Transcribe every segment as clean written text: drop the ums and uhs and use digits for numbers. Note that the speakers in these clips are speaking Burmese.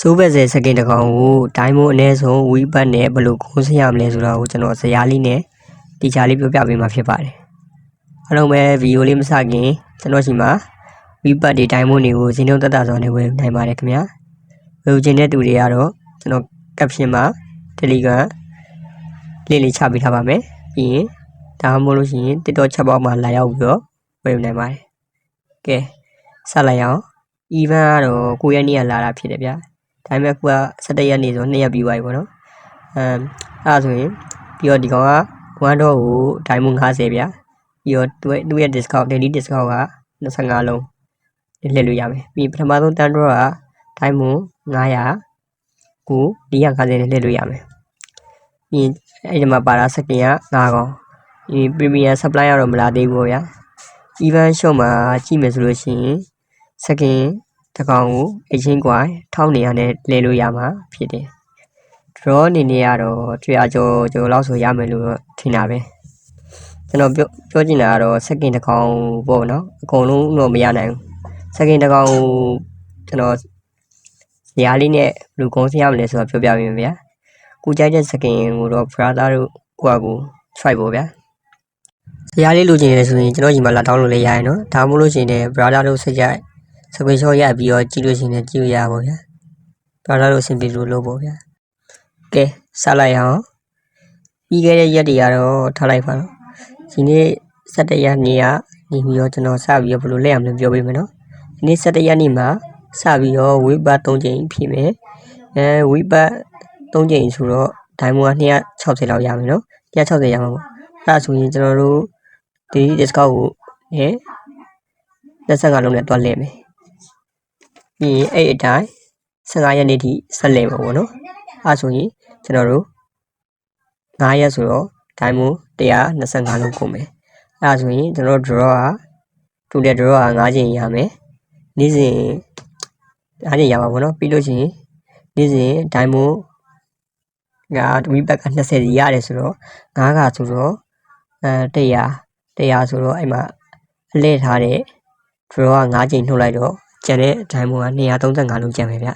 ဆိုးဘက်စကင်တကောင်ကိုဒိုင်းမိုးအနည်းဆုံးဝီးပတ်နဲ့ဘယ်လိုကုန်းစရမလဲဆိုတာကိုကျွန်တော်ဇာတ်လေးနဲ့တီချာလေးပြောပြပေးမှာဖြစ်ပါတယ်အားလုံးပဲဗီဒီယိုလေးမစခင်ကျွန်တော်ရှိမှာဝီးပတ်တွေဒိုင်းမိုးတွေကိုဇင်းလုံးတက်တာစွာနဲ့ဝယ်နိုင်ပါတယ်ခင်ဗျာဝယ်ချင်တဲ့သူတွေကတော့ကျွန်တော်ကပ်ရှင်မှာ Telegram လေးချပေးထားပါမယ်ပြီးရင်ဒါမှမဟုတ်လို့ရှိရင် TikTok ချက်ပေါက်မှာလာရောက်ပြီးတော့ဝယ်နိုင်ပါတယ်ကဲစလိုက်အောင် event ကတော့9ရက်နေ့ကလာတာဖြစ်တယ်ဗျာဒါပေမဲ့ခုက17ရက်နေ့ဆို2ရက်ပြီးသွားပြီပေါ့နော်အဲ့ဒါဆိုရင်ပြီးတော့ဒီကောင်က1တော့ကိုဒိုင်းမွန်50ဗျာပြီးတော့သူ့ရဲ့ discount daily discount က25လုံးလှည့်လို့ရမယ်ပြီးပထမဆုံးတန်းတော့ကဒိုင်းမွန်900ကို450နဲ့လှည့်လို့ရမယ်ပြီးအဲ့ဒီမှာပါတာစကင်က9ကောင်ဒီ premium supply ကတော့မလာသေးဘူးဗျာ event shop မှာကြည့်မယ်ဆိုလို့ရှိရင်စကင်တကောင်ကိုအချင်းကွာ1400နဲ့လဲလို့ရမှာဖြစ်တယ် draw အနေနဲ့ကတော့100ကျော်လောက်ဆိုရမယ်လို့ထင်တာပဲကျွန်တော်ပြောချင်တာကတော့စကင်တကောင်ပေါ့နော်အကုန်လုံးတော့မရနိုင်ဘူးစကင်တကောင်ကျွန်တော်ဇာတ်လေးနဲ့ဘယ်လိုကုန်းစရမလဲဆိုတာပြောပြပေးမယ်ဗျာကိုကြိုက်တဲ့စကင်ကိုတော့ brother တို့ကို try ပေါ့ဗျာဇာတ်လေးလိုချင်ရဆိုရင်ကျွန်တော်ညီမလာတောင်းလို့လည်းရရင်နော်ဒါမှမဟုတ်လို့ရှိရင် brother တို့စိတ်ကြိုက်screenshot ရပြီးတော့ကြည့်လို့ရှိရင်ကြည့်ရပါဗျာ brother တို့အဆင်ပြေလို့လုပ်ပေါ့ဗျာကဲစလိုက်အောင်ပြီးခဲ့တဲ့ရက်တွေကတော့ထားလိုက်ပါတော့ဒီနေ့17ရက်နေ့ကနေပြီးတော့ကျွန်တော်စပြီးတော့ဘယ်လိုလဲရမလဲပြောပေးမယ်နော်ဒီနေ့17ရက်နေ့မှာစပြီးတော့ဝိပတ်3ချိန်ဖြစ်မယ်ဝိပတ်3ချိန်ဆိုတော့ဒိုင်းမွန်က260လောက်ရမယ်နော်260ရမှာပေါ့အဲ့ဒါဆိုရင်ကျွန်တော်တို့ဒီ discount ကို25လုံးနဲ့တွက်လဲမယ်ပြီးရင်အဲ့အတိုင်း15ရက်နေ့ထိဆက်လဲမှာပေါ့နော်အဲ့ဆိုရင်ကျွန်တော်တို့9ရက်ဆိုတော့ဒိုင်းမွန်125လုံးကုန်မယ်အဲ့ဆိုရင်ကျွန်တော် draw က total draw က9ချိန်ရမယ်နေ့စဉ်9ချိန်ရမှာပေါ့နော်ပြီးလို့ရှိရင်နေ့စဉ်ဒိုင်းမွန်ကဝီဘက်က20စီရတယ်ဆိုတော့9ကဆိုတော့100ဆိုတော့အဲ့မှာအလဲထားတဲ့ draw က9ချိန်နှုတ်လိုက်တော့ကျန်တဲ့ဒိုင်းမွန်က235လုံးကျန်မယ်ဗျ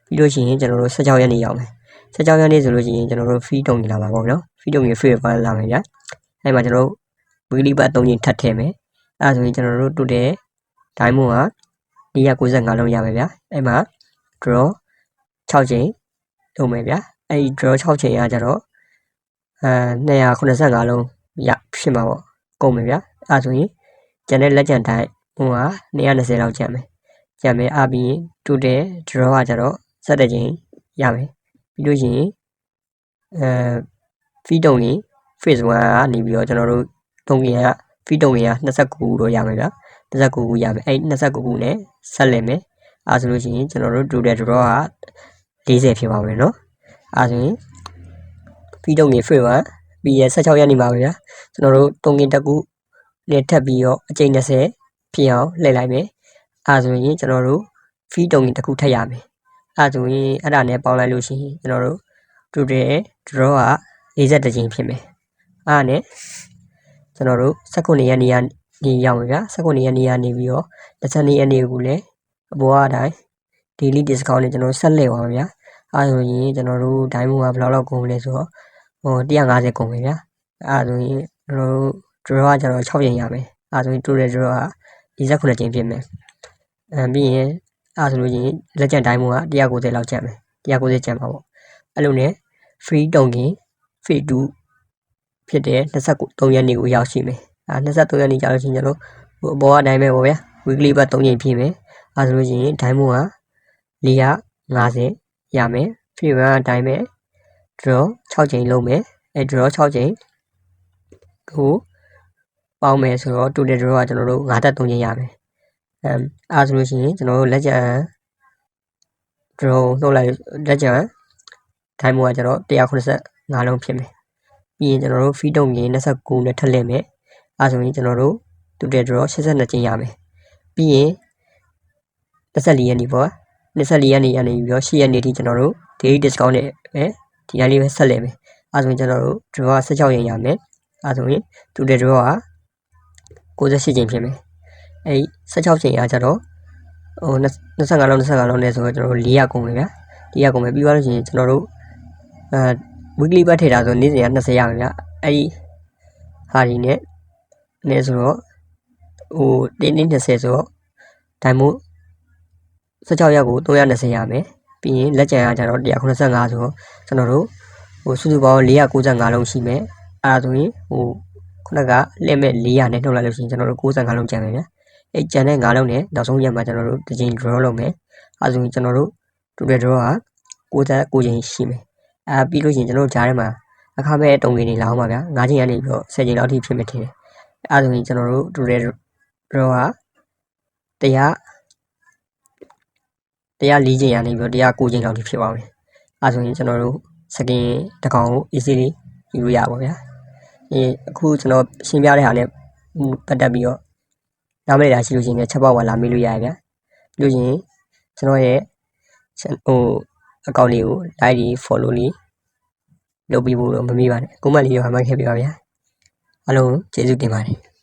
ပြီးလို့ရှိရင်ကျွန်တော်တို့16ရက်နေ့ရောက်မယ်16ရက်နေ့ဆိုလို့ရှိရင်ကျွန်တော်တို့ free တုံနေလာပါပေါ့နော် free တုံကြီး free ပန်းလာမယ်ဗျအဲ့မှာကျွန်တော်တို့ weekly ပတ်3ချိန်ထပ်ထည့်မယ်အဲ့ဒါဆိုရင်ကျွန်တော်တို့တူတဲ့ဒိုင်းမွန်က495လုံးရမယ်ဗျအဲ့မှာ draw 6ချိန်လုပ်မယ်ဗျအဲ့ဒီ draw 6ချိန်ကကြတော့285လုံးရဖြစ်မှာပေါ့ကုန်မယ်ဗျအဲ့ဒါဆိုရင်ကျန်တဲ့လက်ကျန်တိုင်းဟိုက220လောက်ကျန်မယ်အပြီးတူတဲ့ draw ကကြတော့17ချိန်ရမယ်ပြီးလို့ရှိရင်fee တုံကြီး phase 1ကနေပြီးတော့ကျွန်တော်တို့တုံကြီးက fee တုံကြီးက29ခုတော့ရမယ်ဗျ29ခုရမယ်အဲ့29ခုနဲ့ဆက်လက်မယ်အဲဆိုလို့ရှိရင်ကျွန်တော်တို့ total draw က40ဖြစ်ပါမယ်နော်အဲဆိုရင် fee တုံကြီး phase 1ပြီးရ16ရက်နေပါဗျာကျွန်တော်တို့တုံကြီးတစ်ခုနဲ့ထပ်ပြီးတော့အကျိန်20ဖြစ်အောင်လှည့်လိုက်မယ်အဲဆိုရင်ကျွန်တော်တို့ fee တုံကြီးတစ်ခုထပ်ရမယ်အဲဆိုရင်အဲ့ဒါနဲ့ပေါင်းလိုက်လို့ရှိရင်ကျွန်တော်တို့ total draw က42ချိန်ဖြစ်မယ်အဲ့ဒါနဲ့ကျွန်တော်တို့19ရက်နေရောက်ပြီဗျာ19ရက်နေနေပြီးတော့22ရက်နေကိုလည်းအပေါ်အတိုင်း daily discount နဲ့ကျွန်တော်ဆက်လက်ပါဗျာအဲ့ဆိုရင်ကျွန်တော်တို့ဒိုင်းမွန်ကဘယ်လောက်ကုန်လဲဆိုတော့150ကုန်ပြီဗျာအဲ့ဆိုရင်ကျွန်တော်တို့ draw ကကျွန်တော်6ချိန်ရမယ်အဲ့ဆိုရင် total draw က49ချိန်ဖြစ်မယ်ပြီးရင်အဲ့ဆိုလို့ရှိရင်လက်ကျန်ဒိုင်းမွန်က190လောက်ကျန်မယ်190ကျန်ပါပေါ့အဲ့လိုနဲ့ free တုံကင် free 2ဖြစ်တဲ့23ရက်နေ့ကိုရောက်ရှိမယ်23ရက်နေ့ကြာလို့ရှိရင်ကျွန်တော်အပေါ်အတိုင်းပဲပေါ့ဗျာ weekly ပတ်3ချိန်ဖြစ်မယ်အဲဆိုလို့ရှိရင်ဒိုင်းမွန်က450ရမယ် free 1အတိုင်းပဲ draw 6ချိန်လုံးမယ်အဲ draw 6ချိန်ကိုပေါင်းမယ်ဆိုတော့ total draw ကကျွန်တော်တို့53ချိန်ရမယ်အဲဆိုလို့ရှိရင်ကျွန်တော်တို့လက်ကျန် draw နှုတ်လိုက်လက်ကျန်ဒိုင်းမွန်ကကျွန်တော်185လုံးဖြစ်မယ်ပြီးရင်ကျွန်တော်တို့ fee တုံကြီး29နဲ့ထပ်လှည့်မယ်အဲဆိုရင်ကျွန်တော်တို့ total draw 82ချိန်ရမယ်ပြီးရင်24ရက်နေ့ပေါ့24ရက်နေ့ရနေပြီးတော့10ရက်နေ့ထိကျွန်တော်တို့ daily discount နဲ့ပဲဒီအလေးပဲဆက်လှည့်မယ်အဲဆိုရင်ကျွန်တော်တို့ draw က16ချိန်ရမယ်အဲဆိုရင် total draw က68ချိန်ဖြစ်မယ်အဲဒီ16ချိန်ကကြတော့25လုံးနဲ့ဆိုတော့ကျွန်တော်တို့400ကုန်ပြီဗျာ ဒီကကုန်မယ်ပြီးသွားလို့ရှိရင်ကျွန်တော်တို့weekly ဘတ်ထည့်တာဆိုနေ့စဉ်က20ရမယ်ဗျအဲ့ဒီဟာဒီနဲ့နေဆိုတော့ဟိုတင်းတင်း20ဆိုတော့ဒိုင်မို့16ရက်ကို320ရမယ်ပြီးရင်လက်ကျန်ကကျတော့185ဆိုတော့ကျွန်တော်တို့ဟိုစုစုပေါင်း495လုံးရှိမယ်အဲ့ဒါဆိုရင်ဟိုခုနကလက်မဲ့400နဲ့နှုတ်လိုက်လို့ရှိရင်ကျွန်တော်တို့95လုံးကျန်မယ်ဗျအဲ့ကျန်တဲ့5လုံးနဲ့နောက်ဆုံးရက်မှာကျွန်တော်တို့တစ်ချိန် draw လုပ်မယ်အဲ့ဆိုရင်ကျွန်တော်တို့ total draw က69ချိန်ရှိမယ်ပြီးလို့ရှိရင်ကျွန်တော်တို့ဂျားထဲမှာအခမဲ့တုံးကြီးနေလာအောင်ပါဗျာ9ချိန်ကနေပြီးတော့10ချိန်လောက်ထိဖြစ်မယ်ထင်တယ်အဲ့ဆိုရင်ကျွန်တော်တို့ total draw က104ချိန်ရနေပြီးတော့109ချိန်လောက်ထိဖြစ်ပါမယ်အဲ့ဆိုရင်ကျွန်တော်တို့စကင်တစ်ကောင်ကို easily ယူလို့ရပါဗျာအခုကျွန်တော်ရှင်းပြတဲ့ဟာနဲ့ပတ်သက်ပြီးတော့နားမလည်တာရှိလို့ရှိရင်ချက်ပေါက်ပါလာမေးလို့ရရဗျာပြီးလို့ရှိရင်ကျွန်တော်ရဲ့ဟိုအကောင့်လေးကို like တွေ follow လေးလုပ်ပြီးဖို့တော့မမေ့ပါနဲ့ကွန်မန့်လေးရောမှတ်ခဲ့ပြပါဗျာအားလုံးကျေးဇူးတင်ပါတယ်